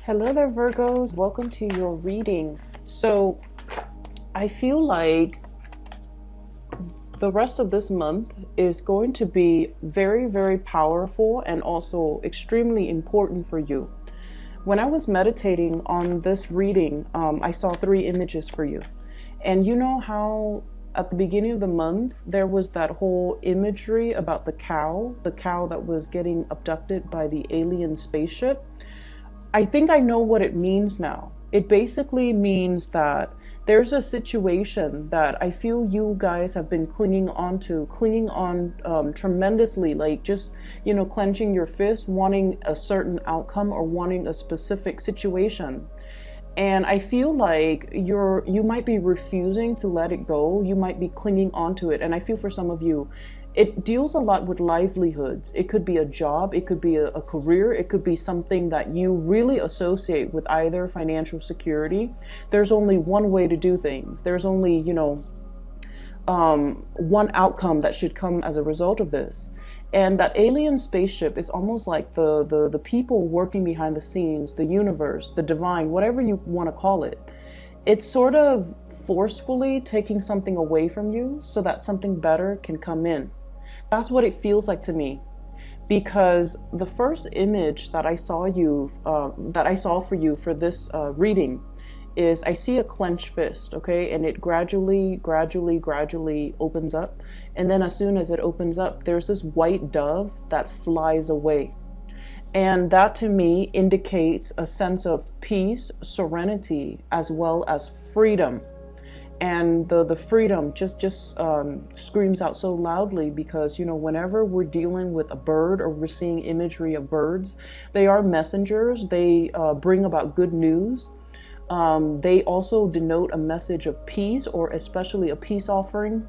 Hello there, Virgos. Welcome to your reading. So I feel like the rest of this month is going to be very, very powerful and also extremely important for you. When I was meditating on this reading, I saw three images for you. And you know how at the beginning of the month, there was that whole imagery about the cow that was getting abducted by the alien spaceship. I think I know what it means now. It basically means that there's a situation that I feel you guys have been clinging on tremendously, like just, clenching your fist, wanting a certain outcome or wanting a specific situation. And I feel like you might be refusing to let it go. You might be clinging onto it. And I feel for some of you, it deals a lot with livelihoods. It could be a job, it could be a career, it could be something that you really associate with either financial security. There's only one way to do things. There's only, one outcome that should come as a result of this. And that alien spaceship is almost like the people working behind the scenes, the universe, the divine, whatever you want to call it. It's sort of forcefully taking something away from you so that something better can come in. That's what it feels like to me, because the first image that I saw for you for this reading is I see a clenched fist, okay, and it gradually opens up, and then as soon as it opens up, there's this white dove that flies away. And that to me indicates a sense of peace, serenity, as well as freedom. And the freedom just screams out so loudly because, whenever we're dealing with a bird or we're seeing imagery of birds, they are messengers. They bring about good news. They also denote a message of peace, or especially a peace offering.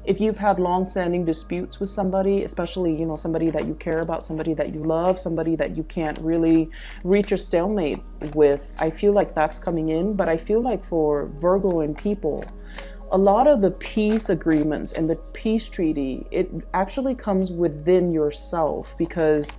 If you've had long-standing disputes with somebody, especially, somebody that you care about, somebody that you love, somebody that you can't really reach a stalemate with, I feel like that's coming in. But I feel like for Virgo and people, a lot of the peace agreements and the peace treaty, it actually comes within yourself, because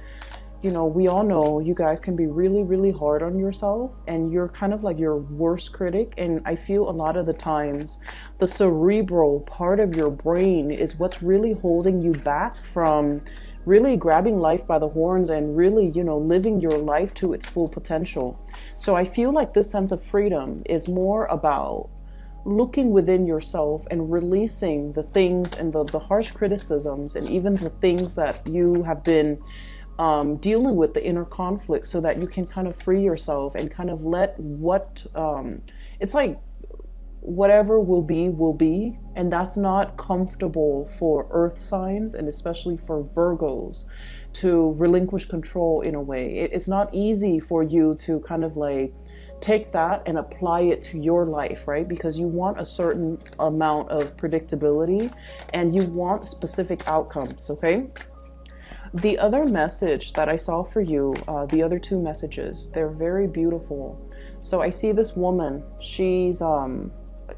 we all know you guys can be really, really hard on yourself, and you're kind of like your worst critic. And I feel a lot of the times the cerebral part of your brain is what's really holding you back from really grabbing life by the horns and really, living your life to its full potential. So I feel like this sense of freedom is more about looking within yourself and releasing the things and the harsh criticisms and even the things that you have been dealing with, the inner conflict, so that you can kind of free yourself and kind of let it's like whatever will be, and that's not comfortable for earth signs, and especially for Virgos, to relinquish control in a way. It's not easy for you to kind of like take that and apply it to your life, right? Because you want a certain amount of predictability and you want specific outcomes, okay? The other message that I saw for you, the other two messages, they're very beautiful. So I see this woman, she's,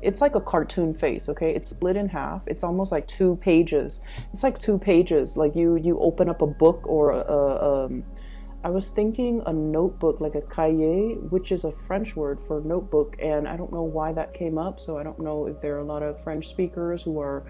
it's like a cartoon face, okay? It's split in half. It's almost like 2 pages. It's like 2 pages, like you open up a book or I was thinking a notebook, like a cahier, which is a French word for notebook. And I don't know why that came up. So I don't know if there are a lot of French speakers who are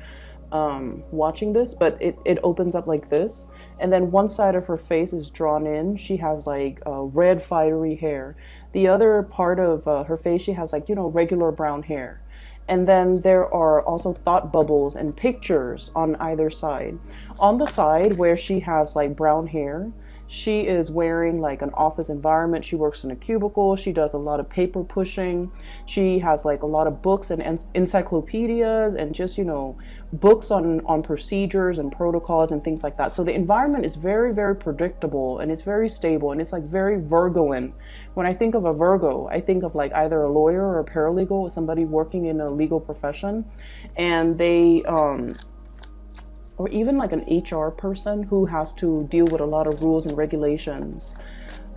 watching this, but it opens up like this, and then one side of her face is drawn in. She has like red fiery hair. The other part of her face, she has like regular brown hair. And then there are also thought bubbles and pictures on either side. On the side where she has like brown hair, she is wearing like an office environment. She works in a cubicle. She does a lot of paper pushing. She has like a lot of books and encyclopedias and just, books on procedures and protocols and things like that. So the environment is very, very predictable, and it's very stable, and it's like very Virgoan. When I think of a Virgo, I think of like either a lawyer or a paralegal or somebody working in a legal profession, and they, or even like an HR person who has to deal with a lot of rules and regulations.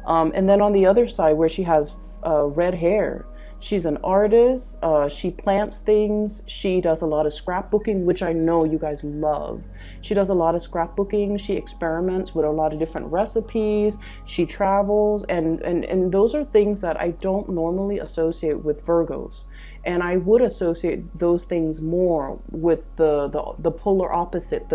And then on the other side where she has red hair, She's an artist. She plants things. She does a lot of scrapbooking, which I know you guys love. She does a lot of scrapbooking. She experiments with a lot of different recipes. She travels, and those are things that I don't normally associate with Virgos. And I would associate those things more with the polar opposite.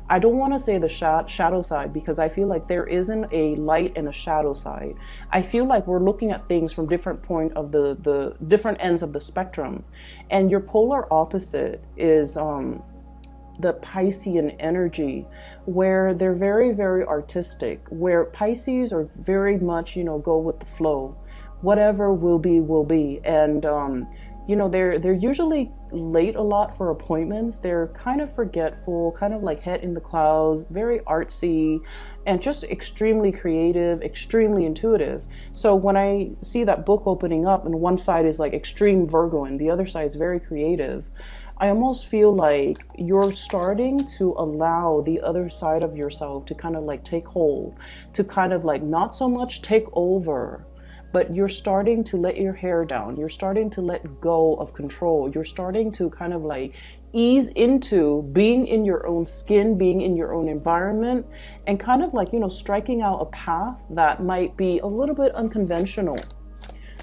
I don't want to say the shadow side, because I feel like there isn't a light and a shadow side. I feel like we're looking at things from different point of the different ends of the spectrum. And your polar opposite is the Piscean energy, where they're very, very artistic, where Pisces are very much, go with the flow. Whatever will be, will be. And they're usually late a lot for appointments. They're kind of forgetful, kind of like head in the clouds, very artsy, and just extremely creative, extremely intuitive. So when I see that book opening up and one side is like extreme Virgo and the other side is very creative, I almost feel like you're starting to allow the other side of yourself to kind of like take hold, to kind of like not so much take over, but you're starting to let your hair down. You're starting to let go of control. You're starting to kind of like ease into being in your own skin, being in your own environment, and kind of like, striking out a path that might be a little bit unconventional.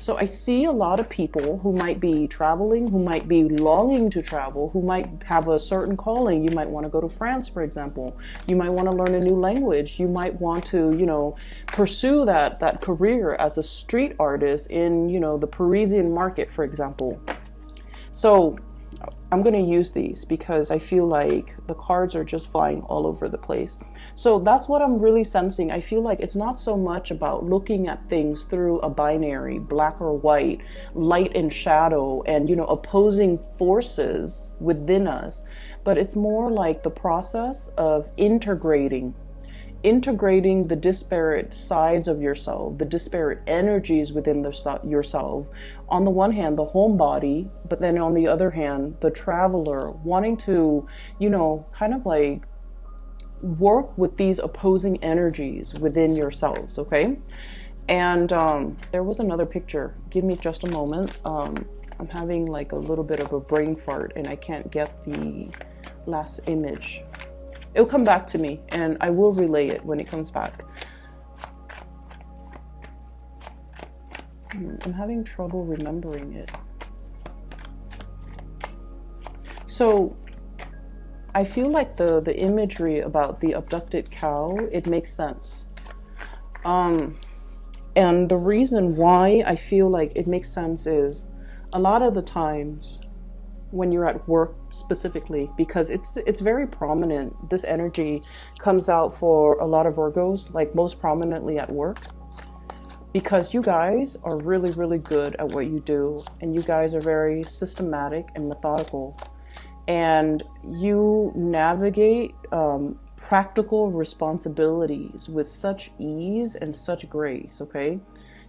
So I see a lot of people who might be traveling, who might be longing to travel, who might have a certain calling. You might want to go to France, for example. You might want to learn a new language. You might want to, pursue that career as a street artist in, the Parisian market, for example. So I'm going to use these because I feel like the cards are just flying all over the place. So that's what I'm really sensing. I feel like it's not so much about looking at things through a binary, black or white, light and shadow, and, opposing forces within us. But it's more like the process of integrating the disparate sides of yourself, the disparate energies within yourself. On the one hand, the homebody, but then on the other hand, the traveler, wanting to, kind of like work with these opposing energies within yourselves, okay? And there was another picture. Give me just a moment. I'm having like a little bit of a brain fart and I can't get the last image. It'll come back to me and I will relay it when it comes back. I'm having trouble remembering it. So I feel like the imagery about the abducted cow, it makes sense. And the reason why I feel like it makes sense is a lot of the times when you're at work specifically, because it's very prominent. This energy comes out for a lot of Virgos, like most prominently at work, because you guys are really, really good at what you do, and you guys are very systematic and methodical, and you navigate practical responsibilities with such ease and such grace, okay?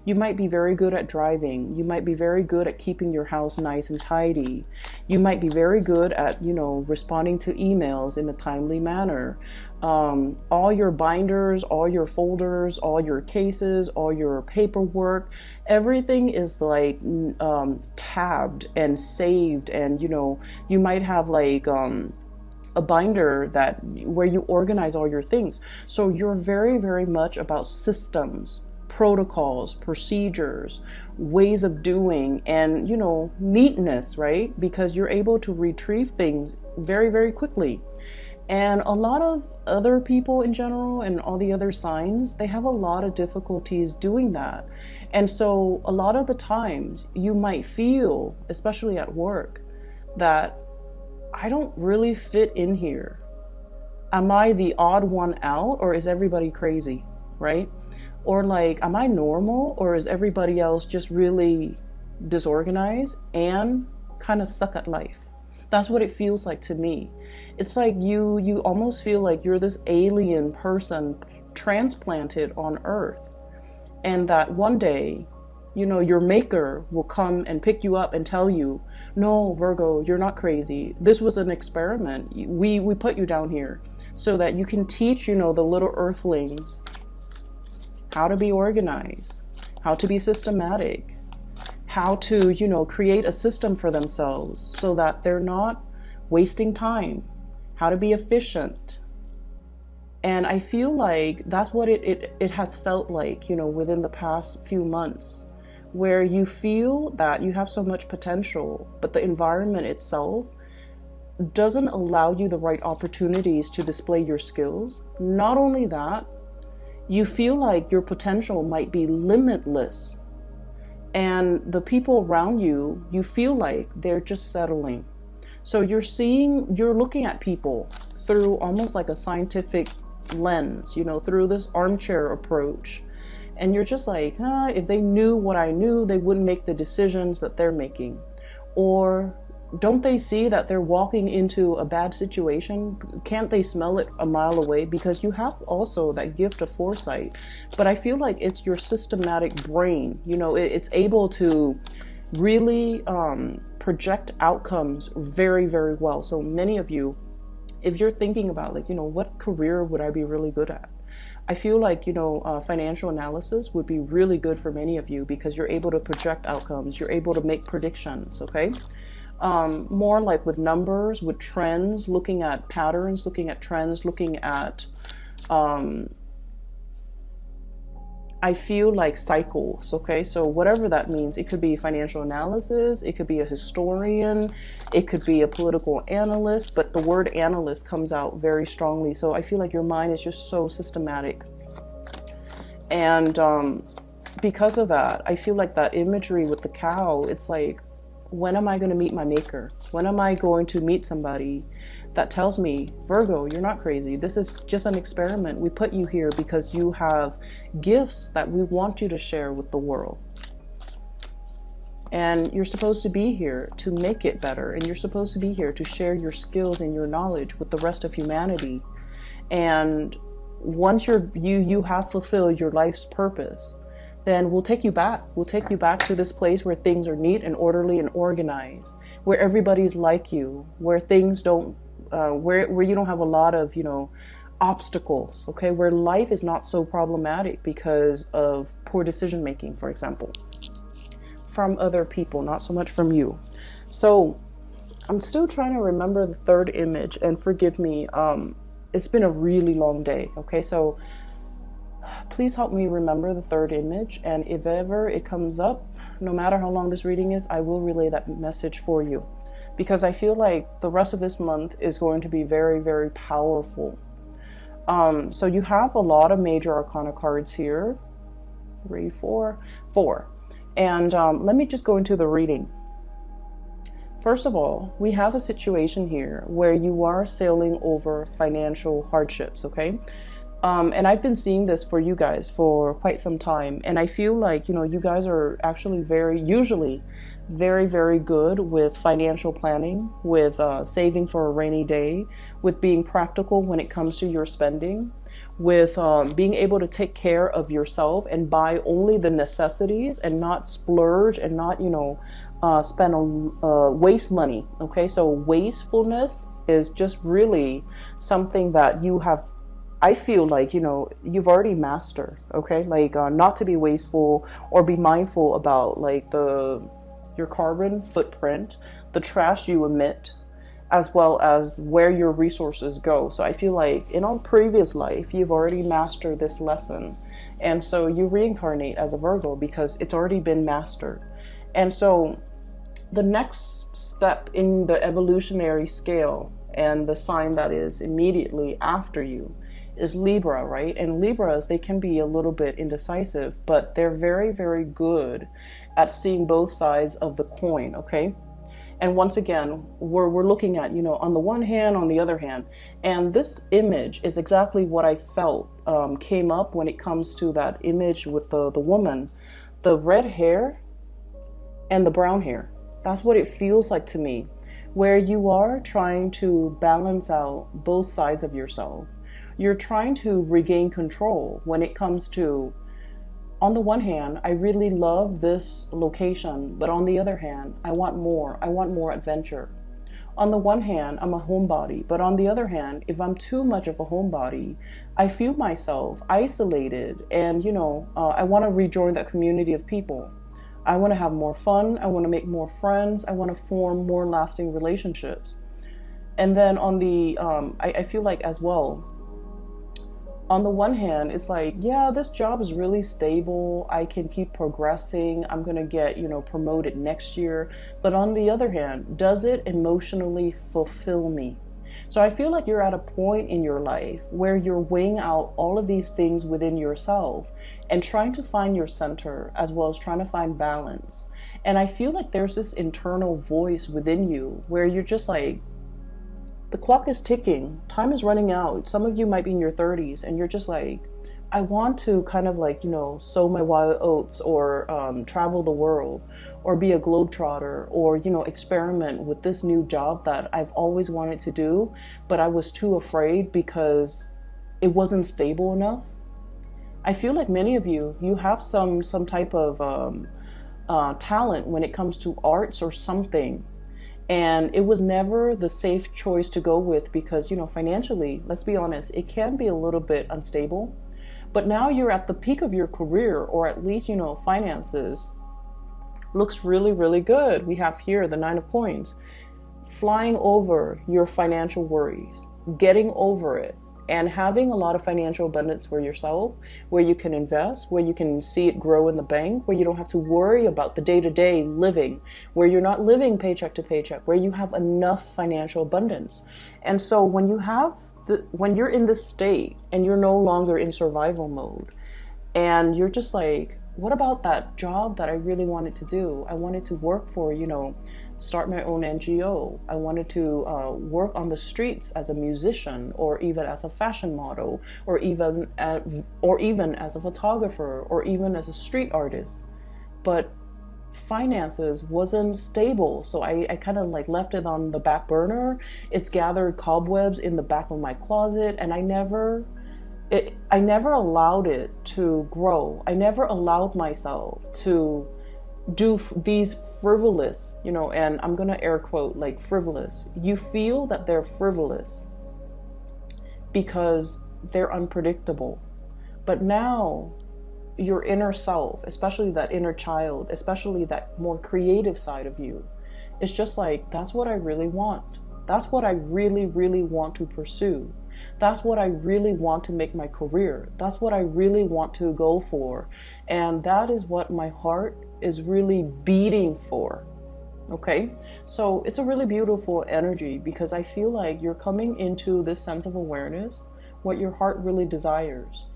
You might be very good at driving. You might be very good at keeping your house nice and tidy. You might be very good at, responding to emails in a timely manner. All your binders, all your folders, all your cases, all your paperwork, everything is like tabbed and saved. And, you might have like a binder where you organize all your things. So you're very, very much about systems, protocols, procedures, ways of doing, and neatness, right? Because you're able to retrieve things very, very quickly. And a lot of other people in general and all the other signs, they have a lot of difficulties doing that. And so a lot of the times you might feel, especially at work, that I don't really fit in here. Am I the odd one out, or is everybody crazy, right? Or like, am I normal, or is everybody else just really disorganized and kind of suck at life? That's what it feels like to me. It's like you almost feel like you're this alien person transplanted on Earth, and that one day, your maker will come and pick you up and tell you, no, Virgo, you're not crazy. This was an experiment. We put you down here so that you can teach, the little earthlings how to be organized, how to be systematic, how to, you know, create a system for themselves so that they're not wasting time, how to be efficient. And I feel like that's what it has felt like, you know, within the past few months, where you feel that you have so much potential, but the environment itself doesn't allow you the right opportunities to display your skills. Not only that, you feel like your potential might be limitless. And the people around you, you feel like they're just settling. So you're looking at people through almost like a scientific lens, you know, through this armchair approach. And you're just like, if they knew what I knew, they wouldn't make the decisions that they're making. Or don't they see that they're walking into a bad situation? Can't they smell it a mile away? Because you have also that gift of foresight. But I feel like it's your systematic brain. You know, it's able to really project outcomes very, very well. So many of you, if you're thinking about like, you know, what career would I be really good at? I feel like, you know, financial analysis would be really good for many of you because you're able to project outcomes. You're able to make predictions, okay? More like with numbers, with trends, looking at patterns, looking at trends, looking at, I feel like cycles, okay? So whatever that means, it could be financial analysis, it could be a historian, it could be a political analyst, but the word analyst comes out very strongly. So I feel like your mind is just so systematic. And because of that, I feel like that imagery with the cow, it's like, when am I going to meet my maker? When am I going to meet somebody that tells me, Virgo, you're not crazy. This is just an experiment. We put you here because you have gifts that we want you to share with the world. And you're supposed to be here to make it better. And you're supposed to be here to share your skills and your knowledge with the rest of humanity. And once you have fulfilled your life's purpose, then we'll take you back. We'll take you back to this place where things are neat and orderly and organized, where everybody's like you, where things don't, where you don't have a lot of, you know, obstacles, okay? Where life is not so problematic because of poor decision making, for example, from other people, not so much from you. So I'm still trying to remember the third image, and forgive me, it's been a really long day, okay? So please help me remember the third image, and if ever it comes up, no matter how long this reading is, I will relay that message for you, because I feel like the rest of this month is going to be very, very powerful. So you have a lot of major arcana cards here, 3, 4, 4. And let me just go into the reading. First of all, we have a situation here where you are sailing over financial hardships, okay? And I've been seeing this for you guys for quite some time. And I feel like, you know, you guys are actually usually very, very good with financial planning, with saving for a rainy day, with being practical when it comes to your spending, with being able to take care of yourself and buy only the necessities and not splurge and not, you know, spend waste money. Okay, so wastefulness is just really something that you have, I feel like, you know, you've already mastered, okay? Like not to be wasteful or be mindful about like your carbon footprint, the trash you emit, as well as where your resources go. So I feel like in a previous life, you've already mastered this lesson. And so you reincarnate as a Virgo because it's already been mastered. And so the next step in the evolutionary scale and the sign that is immediately after you is Libra, right? And Libras, they can be a little bit indecisive, but they're very, very good at seeing both sides of the coin, okay? And once again, we're looking at, you know, on the one hand, on the other hand. And this image is exactly what I felt came up when it comes to that image with the woman. The red hair and the brown hair. That's what it feels like to me, where you are trying to balance out both sides of yourself. You're trying to regain control when it comes to, on the one hand, I really love this location, but on the other hand, I want more. I want more adventure. On the one hand, I'm a homebody, but on the other hand, if I'm too much of a homebody, I feel myself isolated and, you know, I want to rejoin that community of people. I want to have more fun. I want to make more friends. I want to form more lasting relationships. And then on the, I feel like as well, on the one hand, it's like, yeah, this job is really stable. I can keep progressing. I'm going to get, promoted next year. But on the other hand, does it emotionally fulfill me? So I feel like you're at a point in your life where you're weighing out all of these things within yourself and trying to find your center, as well as trying to find balance. And I feel like there's this internal voice within you where you're just like, the clock is ticking, time is running out. Some of you might be in your 30s and you're just like, I want to kind of like, sow my wild oats, or travel the world, or be a globetrotter, or, experiment with this new job that I've always wanted to do, but I was too afraid because it wasn't stable enough. I feel like many of you have some type of talent when it comes to arts or something. And it was never the safe choice to go with because, financially, let's be honest, it can be a little bit unstable. But now you're at the peak of your career, or at least, finances looks really, really good. We have here the 9 of coins, flying over your financial worries, getting over it, and having a lot of financial abundance for yourself, where you can invest, where you can see it grow in the bank, where you don't have to worry about the day-to-day living, where you're not living paycheck to paycheck, where you have enough financial abundance. And so when you're in this state and you're no longer in survival mode, and you're just like, what about that job that I really wanted to do? I wanted to work for, start my own NGO. I wanted to work on the streets as a musician, or even as a fashion model, or even as a photographer, or even as a street artist. But finances wasn't stable, so I kind of like left it on the back burner. It's gathered cobwebs in the back of my closet, and I never allowed it to grow. I never allowed myself to do these frivolous, and I'm gonna air quote like frivolous. You feel that they're frivolous because they're unpredictable. But now your inner self, especially that inner child, especially that more creative side of you, it's just like, that's what I really want. That's what I really, really want to pursue. That's what I really want to make my career. That's what I really want to go for. And that is what my heart is really beating for. Okay? So it's a really beautiful energy, because I feel like you're coming into this sense of awareness, what your heart really desires.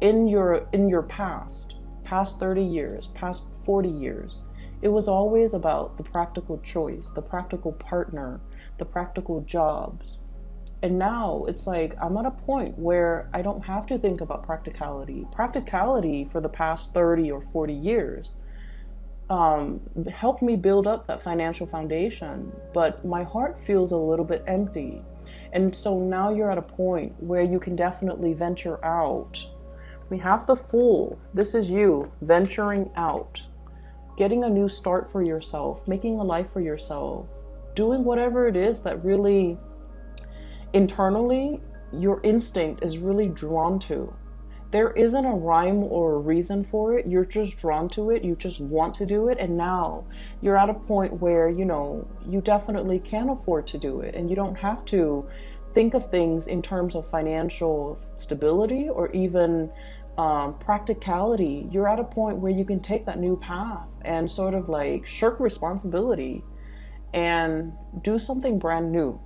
In your past 30 years, past 40 years, it was always about the practical choice, the practical partner, the practical jobs. And now it's like, I'm at a point where I don't have to think about practicality. Practicality for the past 30 or 40 years helped me build up that financial foundation, but my heart feels a little bit empty. And so now you're at a point where you can definitely venture out. We have the Fool. This is you venturing out, getting a new start for yourself, making a life for yourself, doing whatever it is that really internally your instinct is really drawn to. There isn't a rhyme or a reason for it. You're just drawn to it. You just want to do it. And now you're at a point where, you definitely can afford to do it. And you don't have to think of things in terms of financial stability or even practicality. You're at a point where you can take that new path and sort of like shirk responsibility and do something brand new.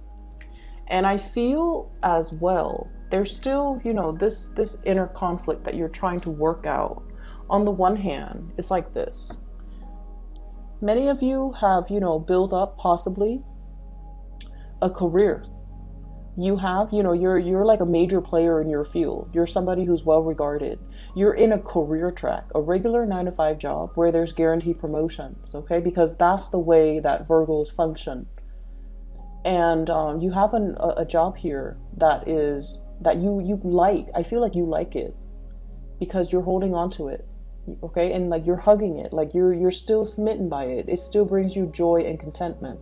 And I feel as well, there's still, this inner conflict that you're trying to work out. On the one hand, it's like this. Many of you have, built up possibly a career. You have, you're like a major player in your field. You're somebody who's well regarded. You're in a career track, a regular 9-to-5 job where there's guaranteed promotions, okay? Because that's the way that Virgos function. And you have a job here that you like. I feel like you like it because you're holding on to it, okay? And like you're hugging it, like you're still smitten by it. It still brings you joy and contentment.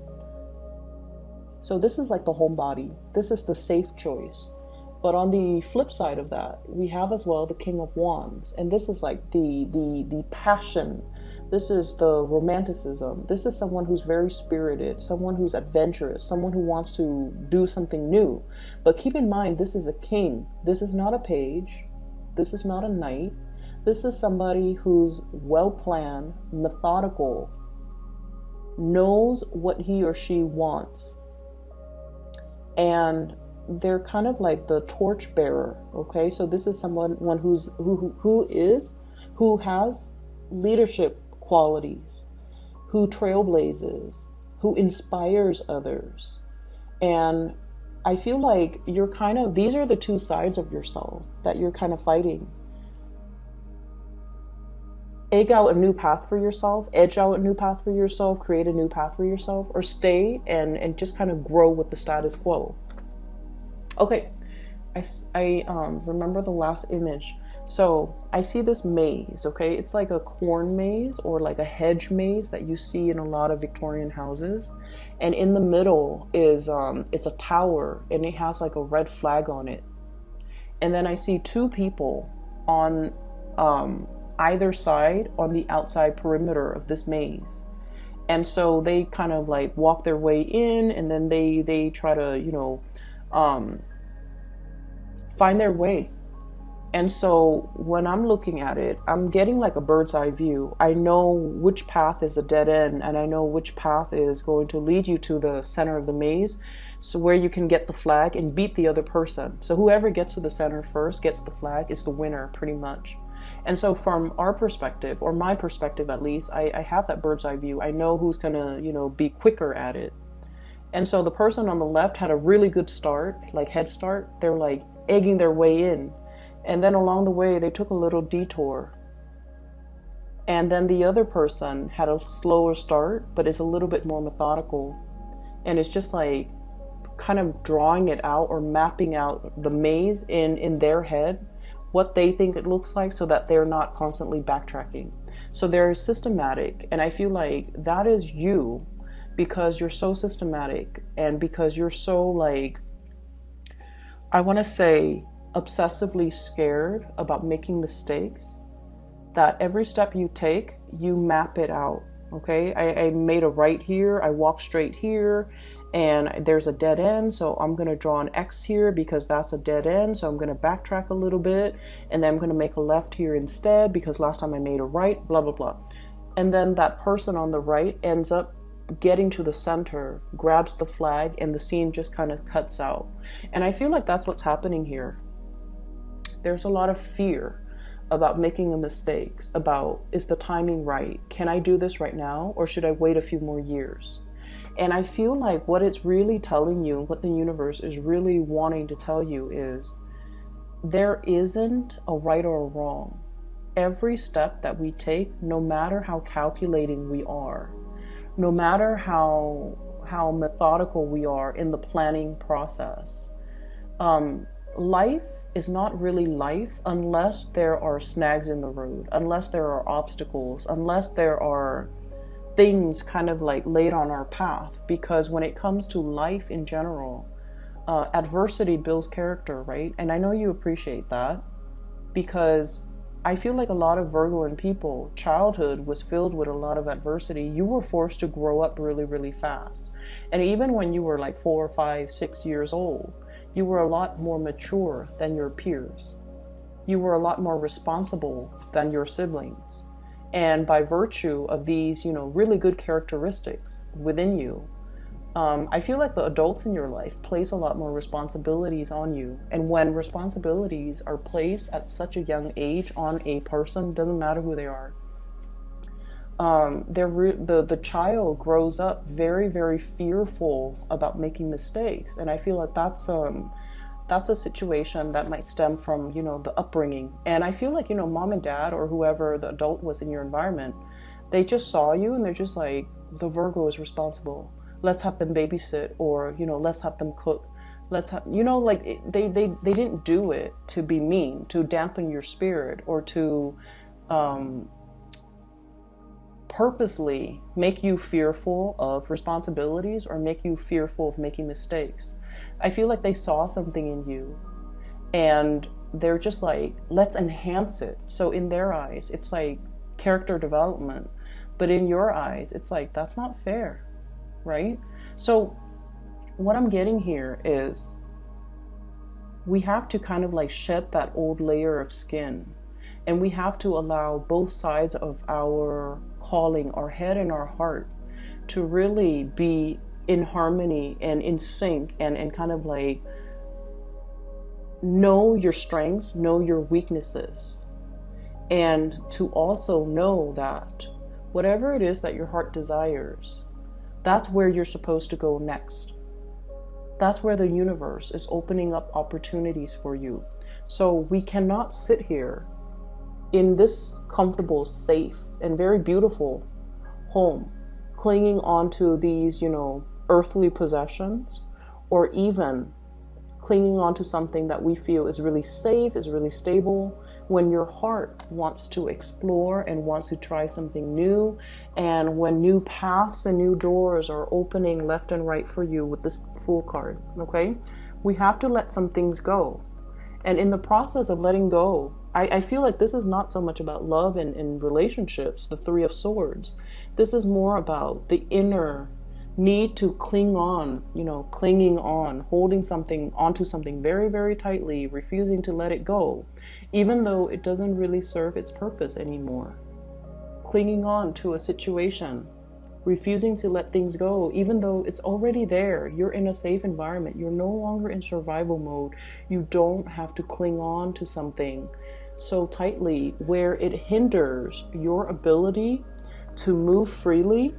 So this is like the homebody. This is the safe choice. But on the flip side of that, we have as well the King of Wands. And this is like the passion. This is the romanticism. This is someone who's very spirited, someone who's adventurous, someone who wants to do something new. But keep in mind, this is a king. This is not a page. This is not a knight. This is somebody who's well-planned, methodical, knows what he or she wants. And they're kind of like the torchbearer, okay? So this is someone who has leadership qualities, who trailblazes, who inspires others. And I feel like these are the two sides of yourself that you're kind of fighting. Egg out a new path for yourself, edge out a new path for yourself, create a new path for yourself, or stay and just kind of grow with the status quo. Okay, I remember the last image. So I see this maze, okay? It's like a corn maze or like a hedge maze that you see in a lot of Victorian houses. And in the middle is, it's a tower and it has like a red flag on it. And then I see two people on either side on the outside perimeter of this maze. And so they kind of like walk their way in and then they try to, find their way. And so when I'm looking at it, I'm getting like a bird's eye view. I know which path is a dead end and I know which path is going to lead you to the center of the maze, so where you can get the flag and beat the other person. So whoever gets to the center first gets the flag is the winner, pretty much. And so from our perspective, or my perspective at least, I have that bird's eye view. I know who's gonna, be quicker at it. And so the person on the left had a really good start, like head start. They're like egging their way in. And then along the way, they took a little detour. And then the other person had a slower start, but is a little bit more methodical. And it's just like kind of drawing it out or mapping out the maze in their head, what they think it looks like, so that they're not constantly backtracking. So they're systematic. And I feel like that is you, because you're so systematic and because you're so like, I want to say, obsessively scared about making mistakes, that every step you take, you map it out. Okay, I made a right here, I walk straight here, and there's a dead end, so I'm going to draw an X here because that's a dead end, so I'm going to backtrack a little bit, and then I'm going to make a left here instead because last time I made a right, blah blah blah. And then that person on the right ends up getting to the center, grabs the flag, and the scene just kind of cuts out. And I feel like that's what's happening here. There's a lot of fear about making the mistakes, about, is the timing right? Can I do this right now, or should I wait a few more years? And I feel like what it's really telling you, what the universe is really wanting to tell you is, there isn't a right or a wrong. Every step that we take, no matter how calculating we are, no matter how methodical we are in the planning process, life is not really life unless there are snags in the road, unless there are obstacles, unless there are things kind of like laid on our path. Because when it comes to life in general, adversity builds character, right? And I know you appreciate that, because I feel like a lot of Virgoan people, childhood was filled with a lot of adversity. You were forced to grow up really, really fast. And even when you were like 4, 5, 6 years old, you were a lot more mature than your peers. You were a lot more responsible than your siblings. And by virtue of these, really good characteristics within you, I feel like the adults in your life place a lot more responsibilities on you. And when responsibilities are placed at such a young age on a person, doesn't matter who they are, the child grows up very, very fearful about making mistakes. And I feel like that's a situation that might stem from, the upbringing. And I feel like, mom and dad or whoever the adult was in your environment, they just saw you and they're just like, the Virgo is responsible. Let's have them babysit, or, let's have them cook. Let's have, they didn't do it to be mean, to dampen your spirit, or to, purposely make you fearful of responsibilities or make you fearful of making mistakes. I feel like they saw something in you And they're just like, let's enhance it. So in their eyes, it's like character development. But in your eyes, it's like, that's not fair, right? So what I'm getting here is we have to kind of like shed that old layer of skin, and we have to allow both sides of our calling, our head and our heart, to really be in harmony and in sync, and kind of like know your strengths, know your weaknesses, and to also know that whatever it is that your heart desires, that's where you're supposed to go next. That's where the universe is opening up opportunities for you. So we cannot sit here in this comfortable, safe, and very beautiful home, clinging onto these, earthly possessions, or even clinging onto something that we feel is really safe, is really stable, when your heart wants to explore and wants to try something new, and when new paths and new doors are opening left and right for you with this Fool card, okay? We have to let some things go. And in the process of letting go, I feel like this is not so much about love and relationships, the Three of Swords. This is more about the inner need to cling on, clinging on, holding something onto something very, very tightly, refusing to let it go, even though it doesn't really serve its purpose anymore. Clinging on to a situation, refusing to let things go, even though it's already there. You're in a safe environment. You're no longer in survival mode. You don't have to cling on to something so tightly where it hinders your ability to move freely,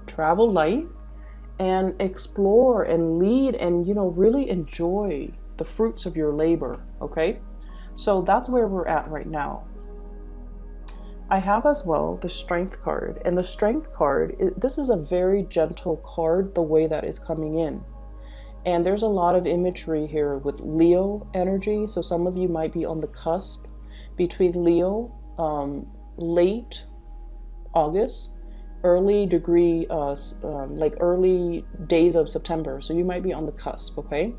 travel light, and explore and lead and, really enjoy the fruits of your labor, okay? So that's where we're at right now. I have as well the Strength card, and the Strength card, this is a very gentle card the way that it's coming in. And there's a lot of imagery here with Leo energy. So some of you might be on the cusp between Leo, late August, early days of September. So you might be on the cusp, okay?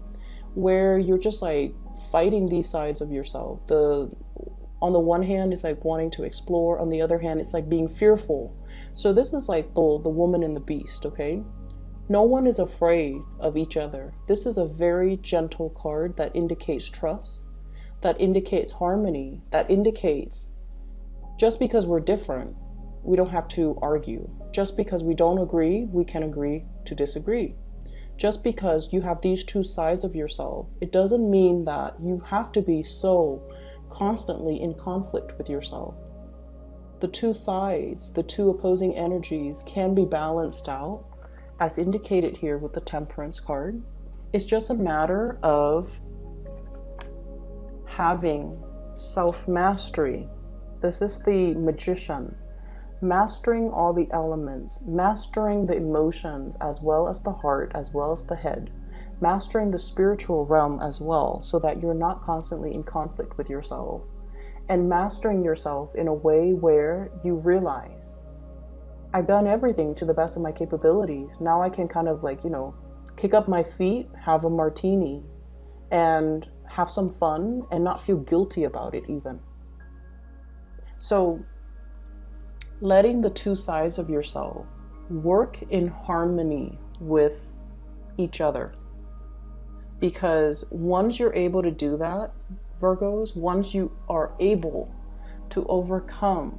Where you're just like fighting these sides of yourself. On the one hand, it's like wanting to explore. On the other hand, it's like being fearful. So this is like the woman and the beast, okay? No one is afraid of each other. This is a very gentle card that indicates trust, that indicates harmony, that indicates just because we're different, we don't have to argue. Just because we don't agree, we can agree to disagree. Just because you have these two sides of yourself, it doesn't mean that you have to be so constantly in conflict with yourself. The two sides, the two opposing energies can be balanced out, as indicated here with the Temperance card. It's just a matter of having self-mastery. This is the Magician. Mastering all the elements, mastering the emotions as well as the heart, as well as the head, mastering the spiritual realm as well, so that you're not constantly in conflict with yourself, and mastering yourself in a way where you realize, I've done everything to the best of my capabilities. Now I can kind of like, kick up my feet, have a martini, and have some fun and not feel guilty about it even. So letting the two sides of yourself work in harmony with each other. Because once you're able to do that, Virgos, once you are able to overcome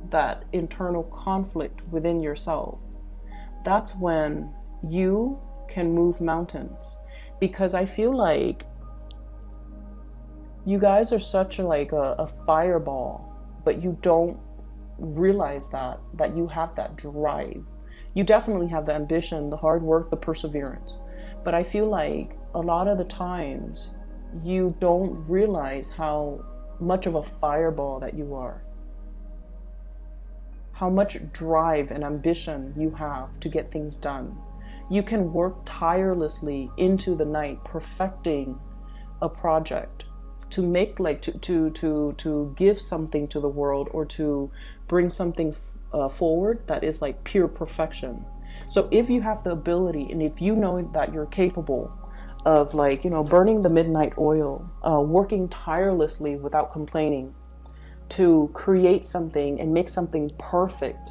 that internal conflict within yourself, that's when you can move mountains. Because I feel like you guys are such a fireball, but you don't realize that you have that drive. You definitely have the ambition, the hard work, the perseverance. But I feel like a lot of the times you don't realize how much of a fireball that you are. How much drive and ambition you have to get things done. You can work tirelessly into the night perfecting a project to make to give something to the world, or to bring something forward that is like pure perfection. So if you have the ability, and if you know that you're capable of like, you know, burning the midnight oil, working tirelessly without complaining to create something and make something perfect,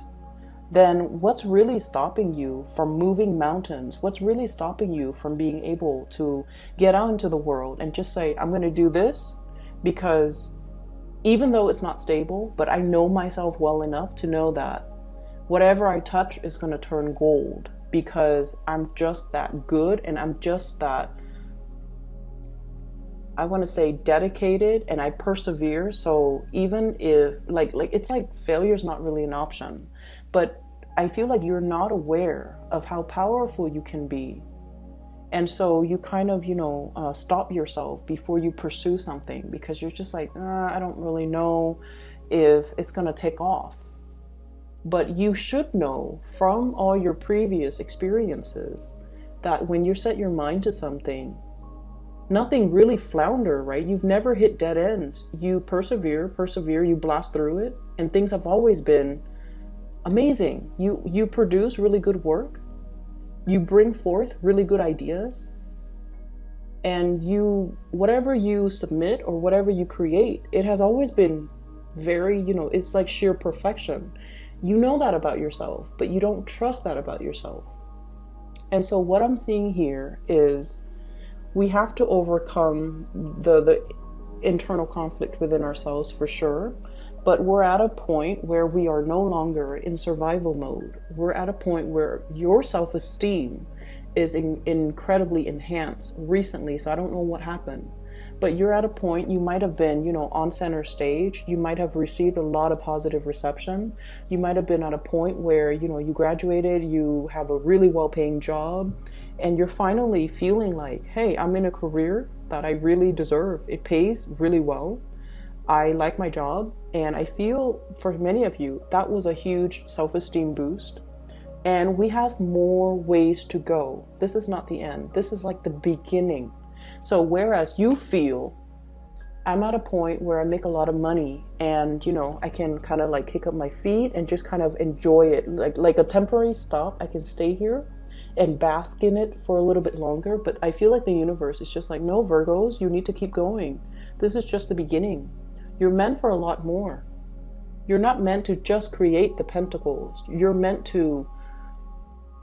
then what's really stopping you from moving mountains? What's really stopping you from being able to get out into the world and just say, I'm going to do this because even though it's not stable, but I know myself well enough to know that whatever I touch is going to turn gold, because I'm just that good and I'm just that, I want to say, dedicated, and I persevere. So even if like it's like failure is not really an option, but I feel like you're not aware of how powerful you can be. And so you kind of, you know, stop yourself before you pursue something because you're just like, I don't really know if it's going to take off. But you should know from all your previous experiences that when you set your mind to something, nothing really flounder, right? You've never hit dead ends. You persevere, you blast through it, and things have always been amazing. You produce really good work. You bring forth really good ideas. And whatever you submit or whatever you create, it has always been very, you know, it's like sheer perfection. You know that about yourself, but you don't trust that about yourself. And so what I'm seeing here is we have to overcome the internal conflict within ourselves for sure, but we're at a point where we are no longer in survival mode. We're at a point where your self-esteem is incredibly enhanced recently, so I don't know what happened. But you're at a point, you might have been, you know, on center stage. You might have received a lot of positive reception. You might have been at a point where, you know, you graduated, you have a really well-paying job, and you're finally feeling like, hey, I'm in a career that I really deserve. It pays really well. I like my job. And I feel for many of you, that was a huge self-esteem boost. And we have more ways to go. This is not the end. This is like the beginning. So whereas you feel, I'm at a point where I make a lot of money and, you know, I can kind of like kick up my feet and just kind of enjoy it. Like a temporary stop, I can stay here and bask in it for a little bit longer. But I feel like the universe is just like, no, Virgos, you need to keep going. This is just the beginning. You're meant for a lot more. You're not meant to just create the pentacles. You're meant to,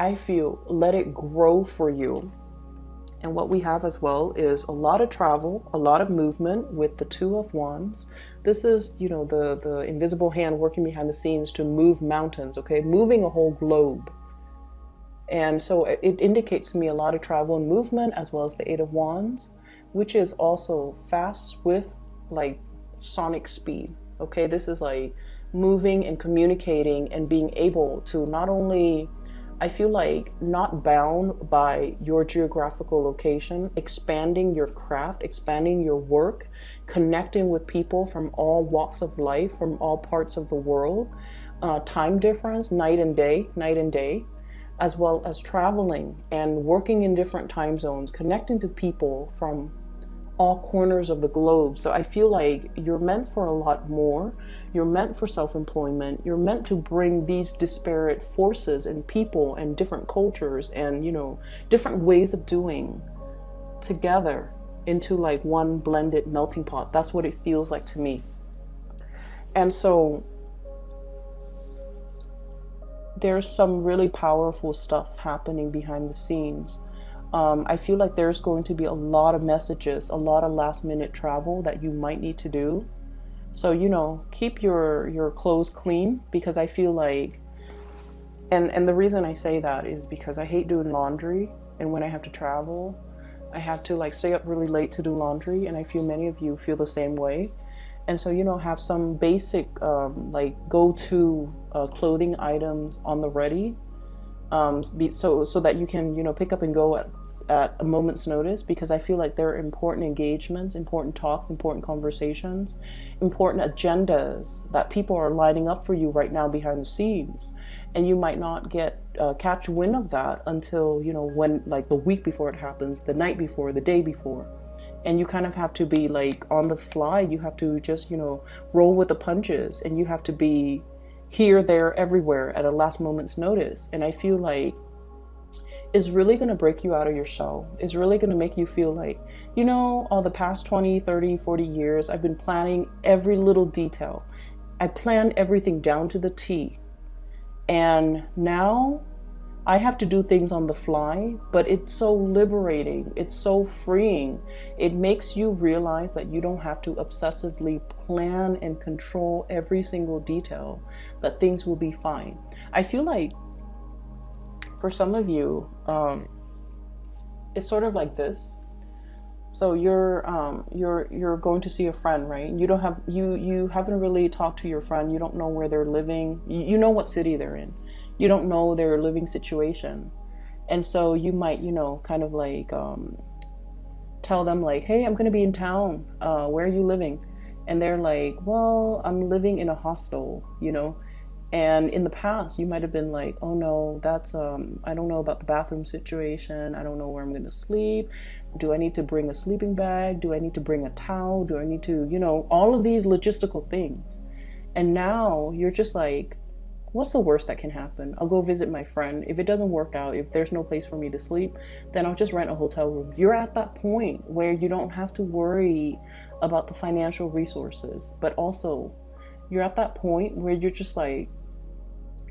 I feel, let it grow for you. And what we have as well is a lot of travel, a lot of movement with the Two of Wands. This is, you know, the invisible hand working behind the scenes to move mountains, okay? Moving a whole globe. And so it indicates to me a lot of travel and movement, as well as the Eight of Wands, which is also fast, swift, like sonic speed, okay? This is like moving and communicating and being able to not only, I feel like, not bound by your geographical location, expanding your craft, expanding your work, connecting with people from all walks of life, from all parts of the world, time difference, night and day, as well as traveling and working in different time zones, connecting to people from all corners of the globe. So I feel like you're meant for a lot more. You're meant for self-employment. You're meant to bring these disparate forces and people and different cultures and, you know, different ways of doing together into like one blended melting pot. That's what it feels like to me. And so there's some really powerful stuff happening behind the scenes. I feel like there's going to be a lot of messages, a lot of last minute travel that you might need to do. So, you know, keep your clothes clean, because I feel like, and the reason I say that is because I hate doing laundry. And when I have to travel, I have to like stay up really late to do laundry. And I feel many of you feel the same way. And so, you know, have some basic like go-to clothing items on the ready. So that you can, you know, pick up and go at a moment's notice, because I feel like there are important engagements, important talks, important conversations, important agendas that people are lining up for you right now behind the scenes. And you might not catch wind of that until, you know, when, like the week before it happens, the night before, the day before. And you kind of have to be like on the fly. You have to just, you know, roll with the punches, and you have to be here, there, everywhere at a last moment's notice. And I feel like is really going to break you out of your shell. It's really going to make you feel like, you know, all the past 20, 30, 40 years, I've been planning every little detail. I planned everything down to the T. And now I have to do things on the fly, but it's so liberating. It's so freeing. It makes you realize that you don't have to obsessively plan and control every single detail, that things will be fine. I feel like for some of you, it's sort of like this. So you're going to see a friend, right? You haven't really talked to your friend. You don't know where they're living. You know what city they're in. You don't know their living situation. And so you might, you know, kind of like tell them like, hey, I'm going to be in town. Where are you living? And they're like, well, I'm living in a hostel, you know. And in the past, you might have been like, oh no, that's, I don't know about the bathroom situation. I don't know where I'm going to sleep. Do I need to bring a sleeping bag? Do I need to bring a towel? Do I need to, you know, all of these logistical things. And now you're just like, what's the worst that can happen? I'll go visit my friend. If it doesn't work out, if there's no place for me to sleep, then I'll just rent a hotel room. You're at that point where you don't have to worry about the financial resources, but also you're at that point where you're just like,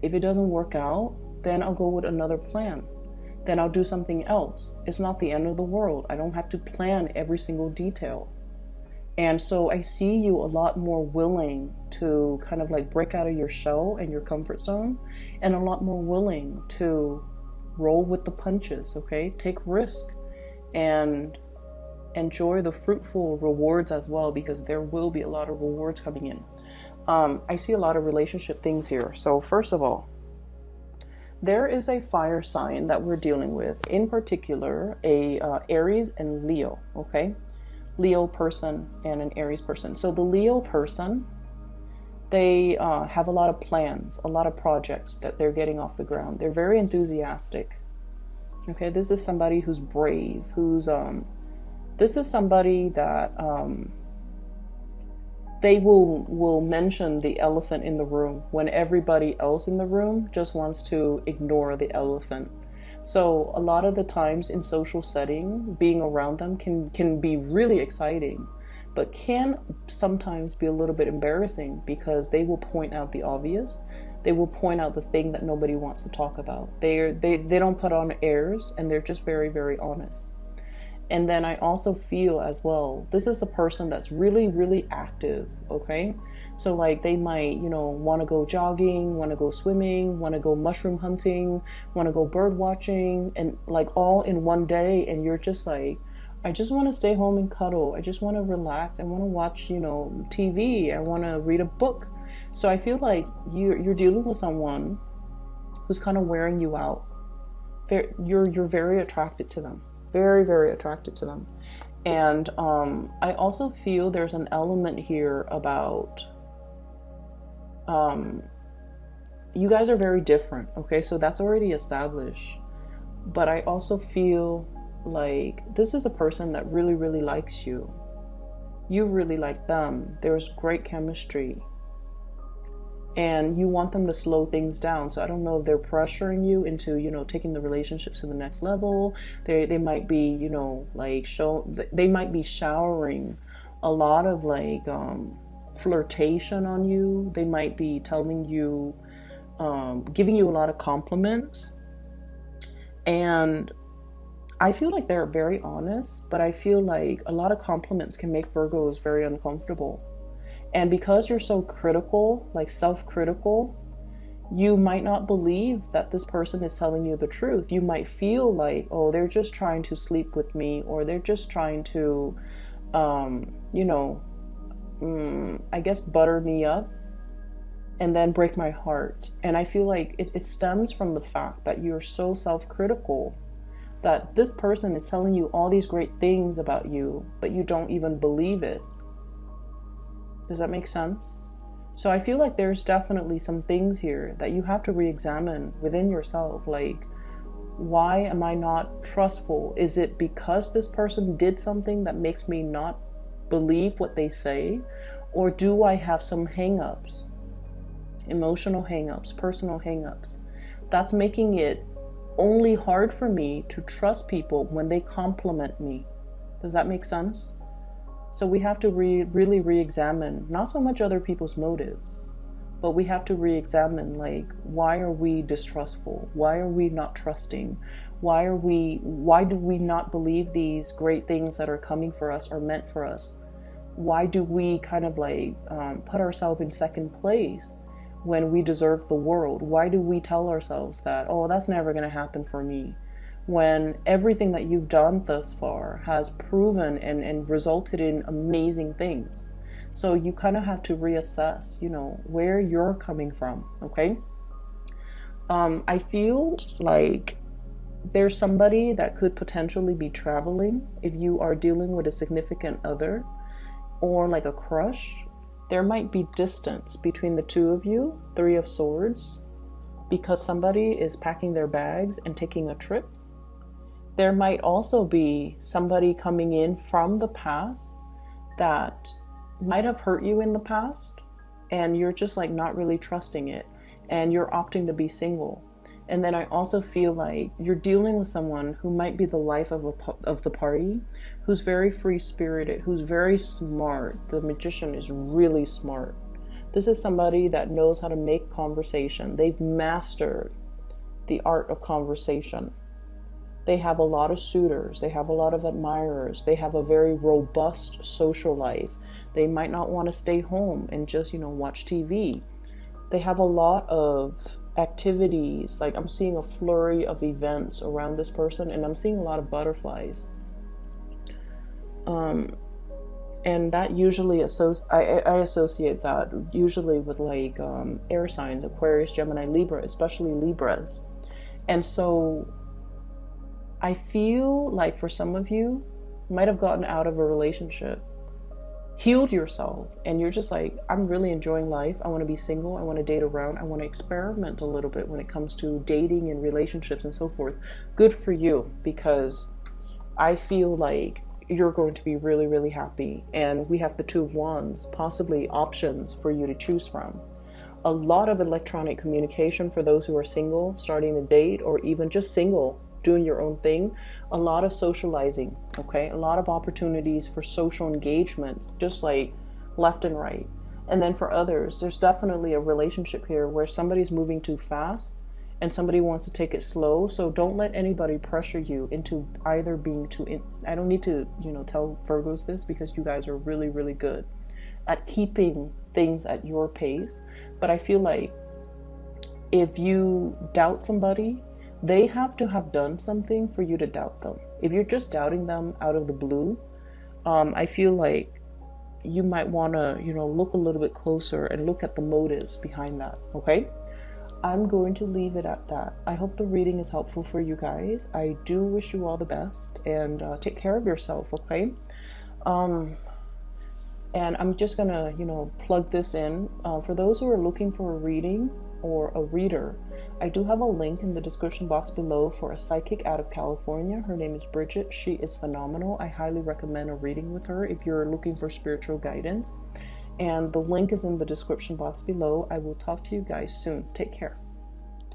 if it doesn't work out, then I'll go with another plan. Then I'll do something else. It's not the end of the world. I don't have to plan every single detail. And so I see you a lot more willing to kind of like break out of your shell and your comfort zone, and a lot more willing to roll with the punches, okay? Take risk and enjoy the fruitful rewards as well, because there will be a lot of rewards coming in. I see a lot of relationship things here. So first of all, there is a fire sign that we're dealing with, in particular, a Aries and Leo, okay? Leo person and an Aries person. So the Leo person, they have a lot of plans, a lot of projects that they're getting off the ground. They're very enthusiastic. Okay, this is somebody who's brave, this is somebody that they will mention the elephant in the room when everybody else in the room just wants to ignore the elephant. So a lot of the times in social setting, being around them can be really exciting, but can sometimes be a little bit embarrassing, because they will point out the obvious. They will point out the thing that nobody wants to talk about. They don't put on airs, and they're just very, very honest. And then I also feel as well, this is a person that's really, really active, okay? So like they might, you know, want to go jogging, want to go swimming, want to go mushroom hunting, want to go bird watching, and like all in one day. And you're just like, I just want to stay home and cuddle. I just want to relax. I want to watch, you know, TV. I want to read a book. So I feel like you're dealing with someone who's kind of wearing you out. You're very attracted to them. Very, very attracted to them. And I also feel there's an element here about you guys are very different, okay? So that's already established. But I also feel like this is a person that really, really likes you. You really like them. There's great chemistry. And you want them to slow things down. So I don't know if they're pressuring you into, you know, taking the relationships to the next level. They might be, you know, like they might be showering a lot of like flirtation on you. They might be telling you, giving you a lot of compliments. And I feel like they're very honest, but I feel like a lot of compliments can make Virgos very uncomfortable. And because you're so critical, like self-critical, you might not believe that this person is telling you the truth. You might feel like, oh, they're just trying to sleep with me, or they're just trying to, you know, I guess butter me up and then break my heart. And I feel like it stems from the fact that you're so self-critical that this person is telling you all these great things about you, but you don't even believe it. Does that make sense? So I feel like there's definitely some things here that you have to re-examine within yourself. Like, why am I not trustful? Is it because this person did something that makes me not believe what they say? Or do I have some hang-ups, emotional hang-ups, personal hang-ups, that's making it only hard for me to trust people when they compliment me. Does that make sense? So we have to really re-examine not so much other people's motives, but we have to re-examine, like, why are we distrustful? Why are we not trusting? Why do we not believe these great things that are coming for us are meant for us? Why do we kind of like put ourselves in second place when we deserve the world? Why do we tell ourselves that, oh, that's never going to happen for me, when everything that you've done thus far has proven and resulted in amazing things? So you kind of have to reassess, you know, where you're coming from, okay? I feel like there's somebody that could potentially be traveling if you are dealing with a significant other or like a crush. There might be distance between the two of you, Three of Swords, because somebody is packing their bags and taking a trip. There might also be somebody coming in from the past that might have hurt you in the past, and you're just like not really trusting it, and you're opting to be single. And then I also feel like you're dealing with someone who might be the life of the party, who's very free-spirited, who's very smart. The Magician is really smart. This is somebody that knows how to make conversation. They've mastered the art of conversation. They have a lot of suitors. They have a lot of admirers. They have a very robust social life. They might not want to stay home and just, you know, watch TV. They have a lot of activities. Like, I'm seeing a flurry of events around this person, and I'm seeing a lot of butterflies. And that usually I associate that usually with like air signs, Aquarius, Gemini, Libra, especially Libras. And so I feel like for some of you might have gotten out of a relationship, healed yourself, and you're just like, I'm really enjoying life. I want to be single. I want to date around. I want to experiment a little bit when it comes to dating and relationships and so forth. Good for you, because I feel like you're going to be really, really happy. And we have the Two of Wands, possibly options for you to choose from. A lot of electronic communication for those who are single, starting a date, or even just single, doing your own thing. A lot of socializing, okay? A lot of opportunities for social engagement, just like left and right. And then for others, there's definitely a relationship here where somebody's moving too fast and somebody wants to take it slow. So don't let anybody pressure you into either being I don't need to, you know, tell Virgos this, because you guys are really, really good at keeping things at your pace. But I feel like if you doubt somebody, they have to have done something for you to doubt them. If you're just doubting them out of the blue, I feel like you might want to, you know, look a little bit closer and look at the motives behind that, okay? I'm going to leave it at that. I hope the reading is helpful for you guys. I do wish you all the best, and take care of yourself, okay? And I'm just gonna, you know, plug this in. For those who are looking for a reading or a reader, I do have a link in the description box below for a psychic out of California. Her name is Bridget. She is phenomenal. I highly recommend a reading with her if you're looking for spiritual guidance. And the link is in the description box below. I will talk to you guys soon. Take care.